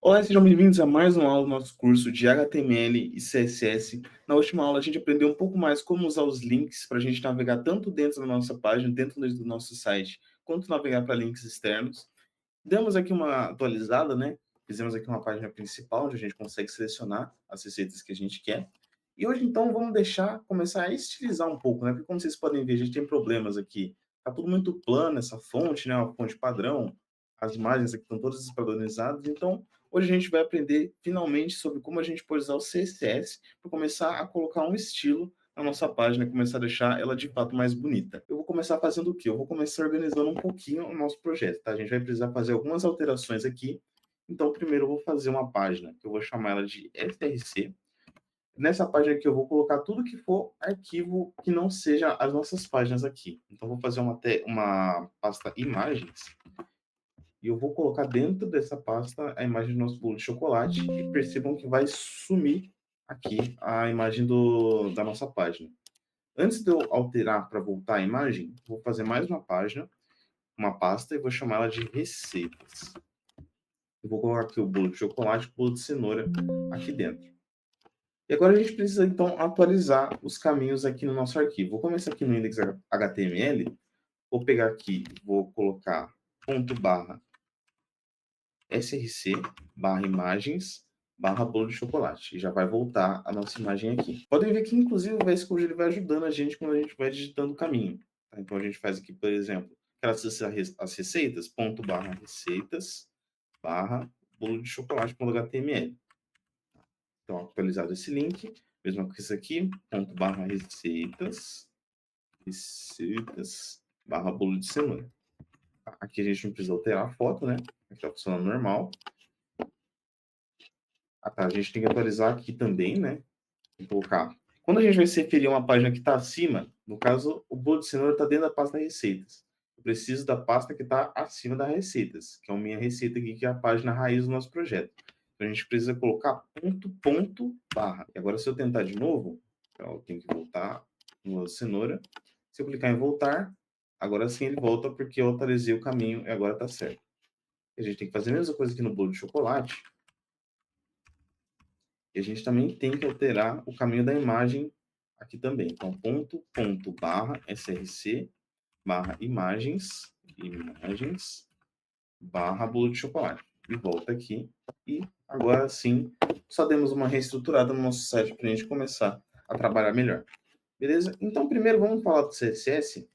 Olá, sejam bem-vindos a mais uma aula do nosso curso de HTML e CSS. Na última aula, a gente aprendeu um pouco mais como usar os links para a gente navegar tanto dentro da nossa página, dentro do nosso site, quanto navegar para links externos. Demos aqui uma atualizada, né? Fizemos aqui uma página principal, onde a gente consegue selecionar as receitas que a gente quer. E hoje, então, vamos começar a estilizar um pouco, né? Porque, como vocês podem ver, a gente tem problemas aqui. Tá tudo muito plano, essa fonte, né? Uma fonte padrão. As imagens aqui estão todas despadronizadas. Então, hoje a gente vai aprender, finalmente, sobre como a gente pode usar o CSS para começar a colocar um estilo na nossa página, começar a deixar ela de fato mais bonita. Eu vou começar fazendo o quê? Eu vou começar organizando um pouquinho o nosso projeto, tá? A gente vai precisar fazer algumas alterações aqui. Então, primeiro eu vou fazer uma página, que eu vou chamar ela de SRC. Nessa página aqui eu vou colocar tudo que for arquivo que não seja as nossas páginas aqui. Então, eu vou fazer uma pasta imagens, e eu vou colocar dentro dessa pasta a imagem do nosso bolo de chocolate, e percebam que vai sumir aqui a imagem da nossa página. Antes de eu alterar para voltar a imagem, vou fazer mais uma página, uma pasta, e vou chamar ela de receitas. Eu vou colocar aqui o bolo de chocolate e o bolo de cenoura aqui dentro. E agora a gente precisa, então, atualizar os caminhos aqui no nosso arquivo. Vou começar aqui no index.html, vou pegar aqui, vou colocar ponto barra src barra imagens barra bolo de chocolate. E já vai voltar a nossa imagem aqui. Podem ver que, inclusive, o VS Code ele vai ajudando a gente quando a gente vai digitando o caminho. Tá? Então, a gente faz aqui, por exemplo, as receitas, ponto barra receitas barra bolo de chocolate.html. Então, atualizado esse link, mesma coisa aqui, ponto barra receitas barra bolo de cenoura. Aqui a gente não precisa alterar a foto, né? Aqui está funcionando normal. Ah, tá. A gente tem que atualizar aqui também, né? Vou colocar. Quando a gente vai se referir a uma página que está acima, no caso, o bolo de cenoura está dentro da pasta receitas. Eu preciso da pasta que está acima da receitas, que é a minha receita aqui, que é a página raiz do nosso projeto. Então, a gente precisa colocar ponto barra. E agora, se eu tentar de novo, então, eu tenho que voltar no cenoura. Se eu clicar em voltar, agora sim ele volta, porque eu atualizei o caminho e agora está certo. A gente tem que fazer a mesma coisa aqui no bolo de chocolate. E a gente também tem que alterar o caminho da imagem aqui também. Então, ponto barra src barra imagens barra bolo de chocolate. E volta aqui. E agora sim, só demos uma reestruturada no nosso site para a gente começar a trabalhar melhor. Beleza? Então, primeiro vamos falar do CSS.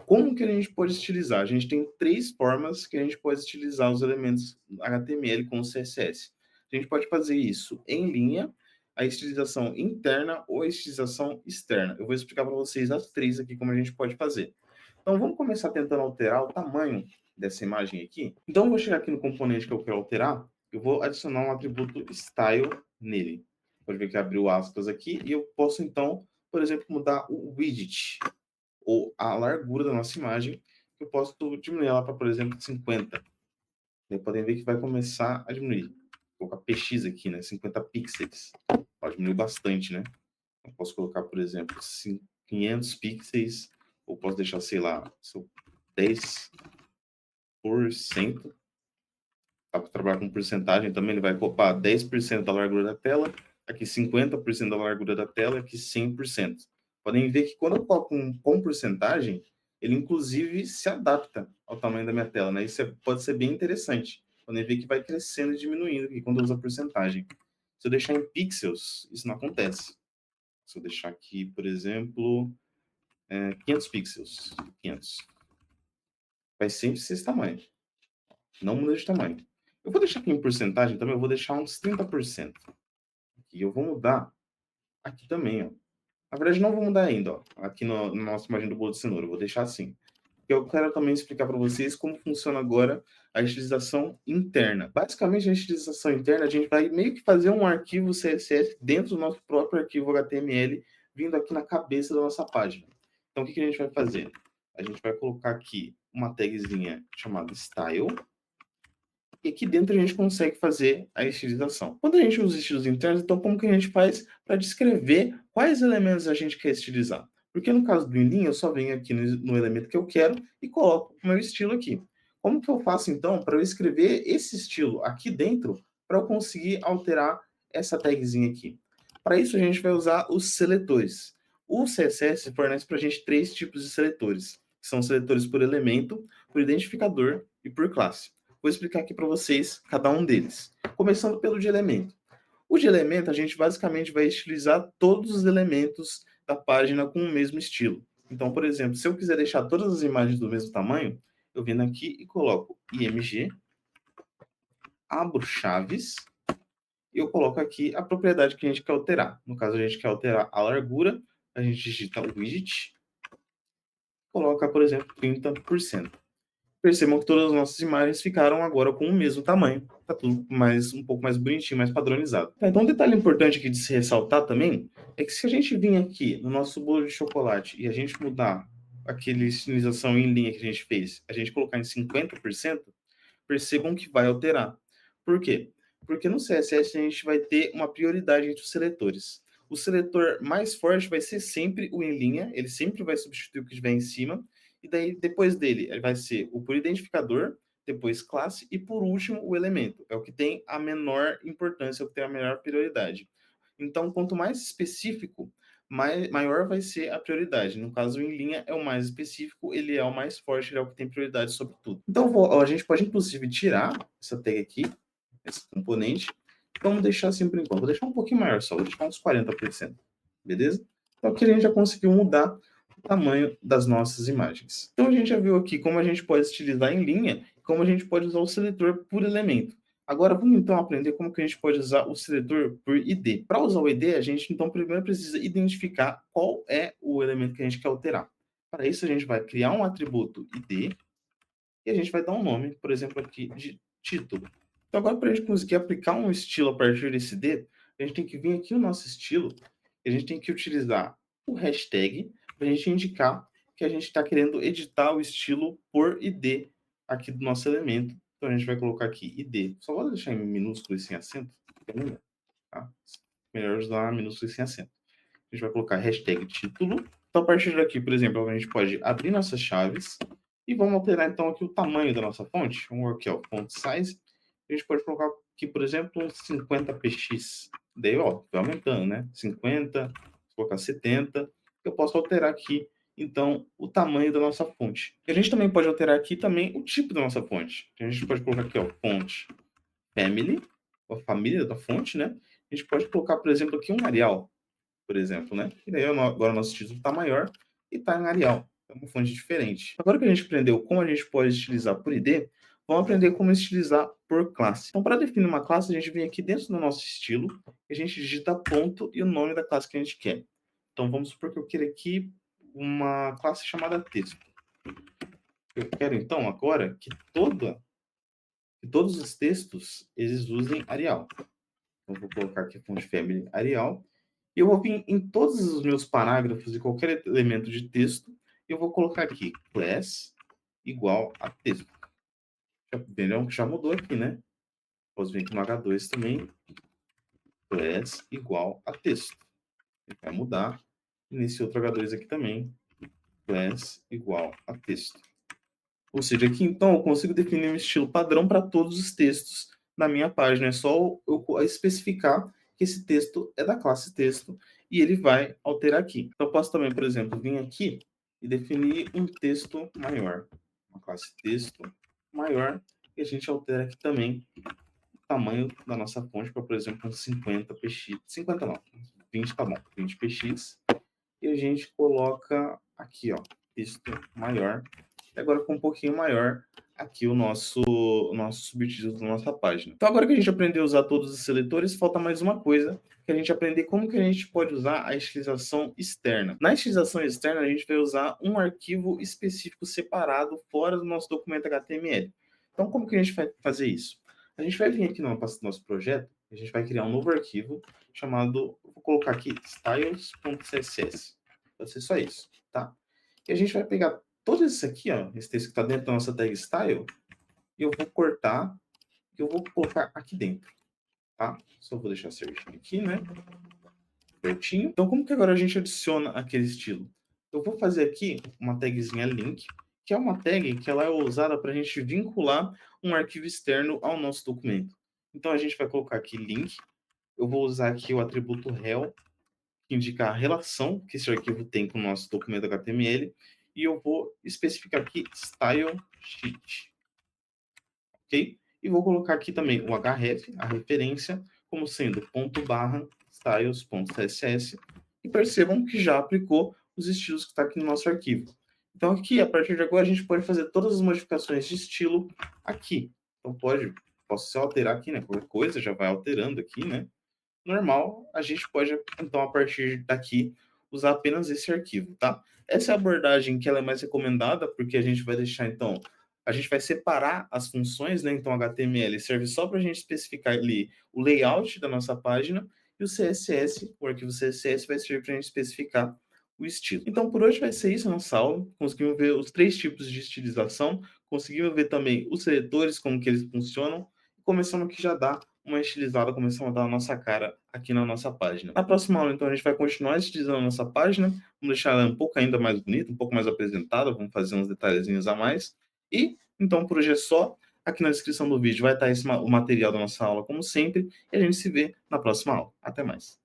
Como que a gente pode estilizar? A gente tem três formas que a gente pode estilizar os elementos HTML com o CSS. A gente pode fazer isso em linha, a estilização interna ou a estilização externa. Eu vou explicar para vocês as três aqui como a gente pode fazer. Então, vamos começar tentando alterar o tamanho dessa imagem aqui. Então, eu vou chegar aqui no componente que eu quero alterar, eu vou adicionar um atributo style nele. Pode ver que abriu aspas aqui, e eu posso, então, por exemplo, mudar o widget, ou a largura da nossa imagem. Eu posso diminuir ela para, por exemplo, 50. Aí podem ver que vai começar a diminuir. Vou colocar px aqui, né? 50 pixels. Pode diminuir bastante, né? Eu posso colocar, por exemplo, 500 pixels, ou posso deixar, sei lá, 10%. Dá para trabalhar com porcentagem também, ele vai ocupar 10% da largura da tela, aqui 50% da largura da tela, aqui 100%. Podem ver que quando eu coloco com porcentagem, ele inclusive se adapta ao tamanho da minha tela, né? Isso pode ser bem interessante. Podem ver que vai crescendo e diminuindo aqui quando eu uso a porcentagem. Se eu deixar em pixels, isso não acontece. Se eu deixar aqui, por exemplo, 500 pixels, 500, vai sempre ser esse tamanho. Não muda de tamanho. Eu vou deixar aqui em porcentagem também, eu vou deixar uns 30%. E eu vou mudar aqui também, ó. Na verdade, não vou mudar ainda, ó. Aqui na nossa imagem do bolo de cenoura, eu vou deixar assim. Porque eu quero também explicar para vocês como funciona agora a estilização interna. Basicamente, a estilização interna, a gente vai meio que fazer um arquivo CSS dentro do nosso próprio arquivo HTML, vindo aqui na cabeça da nossa página. Então, o que a gente vai fazer? A gente vai colocar aqui uma tagzinha chamada style, e aqui dentro a gente consegue fazer a estilização. Quando a gente usa estilos internos, então como que a gente faz para descrever quais elementos a gente quer estilizar? Porque no caso do in linha, eu só venho aqui no elemento que eu quero e coloco o meu estilo aqui. Como que eu faço então para eu escrever esse estilo aqui dentro para eu conseguir alterar essa tagzinha aqui? Para isso, a gente vai usar os seletores. O CSS fornece para a gente 3 tipos de seletores, que são seletores por elemento, por identificador e por classe. Vou explicar aqui para vocês cada um deles. Começando pelo de elemento. O de elemento, a gente basicamente vai estilizar todos os elementos da página com o mesmo estilo. Então, por exemplo, se eu quiser deixar todas as imagens do mesmo tamanho, eu venho aqui e coloco IMG, abro chaves, e eu coloco aqui a propriedade que a gente quer alterar. No caso, a gente quer alterar a largura, a gente digita o widget, coloca, por exemplo, 30%. Percebam que todas as nossas imagens ficaram agora com o mesmo tamanho. Tá tudo um pouco mais bonitinho, mais padronizado. Tá, então um detalhe importante aqui de se ressaltar também é que se a gente vir aqui no nosso bolo de chocolate e a gente mudar aquela estilização em linha que a gente fez, a gente colocar em 50%, percebam que vai alterar. Por quê? Porque no CSS a gente vai ter uma prioridade entre os seletores. O seletor mais forte vai ser sempre o em linha, ele sempre vai substituir o que estiver em cima, e daí depois dele ele vai ser o por identificador, depois classe e por último o elemento. É o que tem a menor importância, é o que tem a menor prioridade. Então, quanto mais específico, maior vai ser a prioridade. No caso, em linha é o mais específico, ele é o mais forte, ele é o que tem prioridade sobre tudo. Então, a gente pode inclusive tirar essa tag aqui, esse componente. Vamos deixar assim por enquanto. Vou deixar um pouquinho maior só, vou deixar uns 40%. Beleza? Então aqui a gente já conseguiu mudar o tamanho das nossas imagens. Então a gente já viu aqui como a gente pode estilizar em linha e como a gente pode usar o seletor por elemento. Agora vamos então aprender como que a gente pode usar o seletor por ID. Para usar o ID, a gente então primeiro precisa identificar qual é o elemento que a gente quer alterar. Para isso a gente vai criar um atributo ID e a gente vai dar um nome, por exemplo, aqui de título. Então, agora, para a gente conseguir aplicar um estilo a partir desse D, a gente tem que vir aqui no nosso estilo e a gente tem que utilizar o hashtag para a gente indicar que a gente está querendo editar o estilo por ID aqui do nosso elemento. Então, a gente vai colocar aqui ID. Só vou deixar em minúsculo e sem acento, que é melhor. Tá? Melhor usar minúsculo e sem acento. A gente vai colocar hashtag título. Então, a partir daqui, por exemplo, a gente pode abrir nossas chaves e vamos alterar, então, aqui o tamanho da nossa fonte. Vamos aqui, ó, font size. A gente pode colocar aqui, por exemplo, 50px. Daí, ó, vai aumentando, né? 50, vou colocar 70. Eu posso alterar aqui, então, o tamanho da nossa fonte. E a gente também pode alterar aqui também o tipo da nossa fonte. A gente pode colocar aqui, ó, font family, a família da fonte, né? A gente pode colocar, por exemplo, aqui um Arial, por exemplo, né? E daí agora o nosso título está maior e está em Arial. É uma fonte diferente. Agora que a gente aprendeu como a gente pode estilizar por ID, vamos aprender como estilizar por classe. Então, para definir uma classe, a gente vem aqui dentro do nosso estilo e a gente digita ponto e o nome da classe que a gente quer. Então, vamos supor que eu queira aqui uma classe chamada texto. Eu quero, então, agora que todos os textos eles usem Arial. Então, vou colocar aqui fonte family Arial. E eu vou vir em todos os meus parágrafos e qualquer elemento de texto, eu vou colocar aqui class igual a texto. Entendeu? Já mudou aqui, né? Posso vir aqui no H2 também, class igual a texto. Ele vai mudar. E nesse outro H2 aqui também, class igual a texto. Ou seja, aqui então eu consigo definir um estilo padrão para todos os textos na minha página. É só eu especificar que esse texto é da classe texto e ele vai alterar aqui. Então eu posso também, por exemplo, vir aqui e definir um texto maior. Uma classe texto maior e a gente altera aqui também o tamanho da nossa fonte para, por exemplo, um 50px. 50 não, 20 tá bom, 20px. E a gente coloca aqui, ó, texto maior. E agora com um pouquinho maior aqui o nosso subtítulo da nossa página. Então agora que a gente aprendeu a usar todos os seletores, falta mais uma coisa, que a gente aprender como que a gente pode usar a estilização externa. Na estilização externa, a gente vai usar um arquivo específico separado fora do nosso documento HTML. Então como que a gente vai fazer isso? A gente vai vir aqui no nosso projeto, a gente vai criar um novo arquivo chamado, vou colocar aqui, styles.css. Vai ser só isso, tá? E a gente vai pegar todo isso aqui, ó, esse texto que está dentro da nossa tag style, e eu vou cortar, e eu vou colocar aqui dentro, tá? Só vou deixar certinho aqui, né? Certinho. Então, como que agora a gente adiciona aquele estilo? Eu vou fazer aqui uma tagzinha link, que é uma tag que ela é usada para a gente vincular um arquivo externo ao nosso documento. Então a gente vai colocar aqui link, eu vou usar aqui o atributo rel, que indica a relação que esse arquivo tem com o nosso documento HTML, e eu vou especificar aqui style sheet, ok? E vou colocar aqui também o href, a referência, como sendo ponto barra styles.css, e percebam que já aplicou os estilos que está aqui no nosso arquivo. Então aqui, a partir de agora, a gente pode fazer todas as modificações de estilo aqui. Então posso só alterar aqui, né? Qualquer coisa já vai alterando aqui, né? Normal, a gente pode, então, a partir daqui, usar apenas esse arquivo, tá? Essa é a abordagem que ela é mais recomendada, porque a gente vai deixar, então, a gente vai separar as funções, né? Então, HTML serve só para a gente especificar ali o layout da nossa página, e o CSS, o arquivo CSS, vai servir para a gente especificar o estilo. Então, por hoje vai ser isso a nossa aula. Conseguimos ver os 3 tipos de estilização, conseguimos ver também os seletores, como que eles funcionam, e começamos aqui já dar uma estilizada, começamos a dar a nossa cara aqui na nossa página. Na próxima aula, então, a gente vai continuar estilizando a nossa página, vamos deixar ela um pouco ainda mais bonita, um pouco mais apresentada, vamos fazer uns detalhezinhos a mais. E, então, por hoje é só. Aqui na descrição do vídeo vai estar o material da nossa aula, como sempre, e a gente se vê na próxima aula. Até mais.